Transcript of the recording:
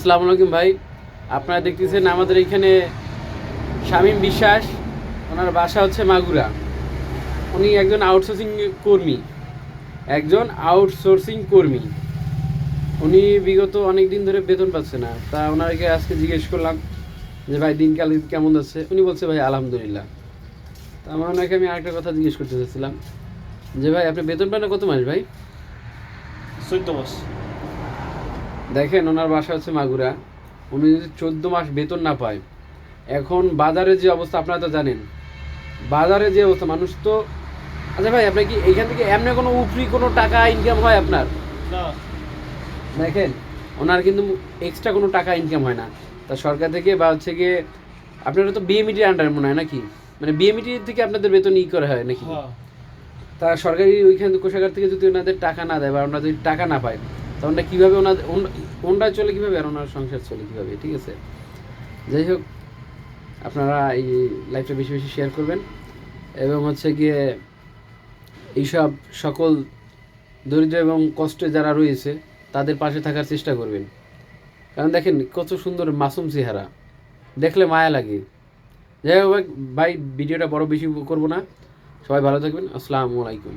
আসসালামু আলাইকুম ভাই। আপনারা দেখতেছেন আমাদের এখানে শামীম বিশ্বাস, ওনার বাসা হচ্ছে মাগুরা। উনি একজন আউটসোর্সিং কর্মী। উনি বিগত অনেক দিন ধরে বেতন পাচ্ছে না। তা ওনাকে আজকে জিজ্ঞেস করলাম যে ভাই দিনকাল কেমন যাচ্ছে। উনি বলছে ভাই আলহামদুলিল্লাহ। তা আমি আরেকটা কথা জিজ্ঞেস করতে চাচ্ছিলাম যে ভাই আপনি বেতন পান না কত মাস ভাই? 14 মাস। দেখেন ওনার বাসা হচ্ছে মাগুরা। উনি যদি 14 মাস বেতন না পায়, এখন বাজারের যে অবস্থা আপনারা তো জানেন, বাজারে যে অবস্থা মানুষ তো। আচ্ছা ভাই, আপনার কি এইখান থেকে এমনি কোনো উপরি কোনো টাকা ইনকাম হয় আপনার? না। দেখেন ওনার কিন্তু এক্সট্রা কোনো টাকা ইনকাম হয় না। তা সরকার থেকে বা হচ্ছে গিয়ে আপনারা তো বিএমইটির আন্ডার মনে হয় নাকি, মানে বিএমইটি থেকে আপনাদের বেতন করা হয় নাকি? হ্যাঁ। তা সরকারি ওইখান কোষাগার থেকে যদি ওনাদের টাকা না দেয় বা ওনারা যদি টাকা না পায়, তখন কীভাবে ওনারা চলে কীভাবে আর ওনার সংসার চলে কীভাবে? ঠিক আছে, যাই হোক, আপনারা এই লাইভটা বেশি বেশি শেয়ার করবেন এবং হচ্ছে গিয়ে এইসব সকল দরিদ্র এবং কষ্টে যারা রয়েছে তাদের পাশে থাকার চেষ্টা করবেন। কারণ দেখেন কত সুন্দর মাসুম চেহারা, দেখলে মায়া লাগে। যাই হোক ভাই, ভিডিওটা বড় বেশি করবো না। সবাই ভালো থাকবেন। আসসালামু আলাইকুম।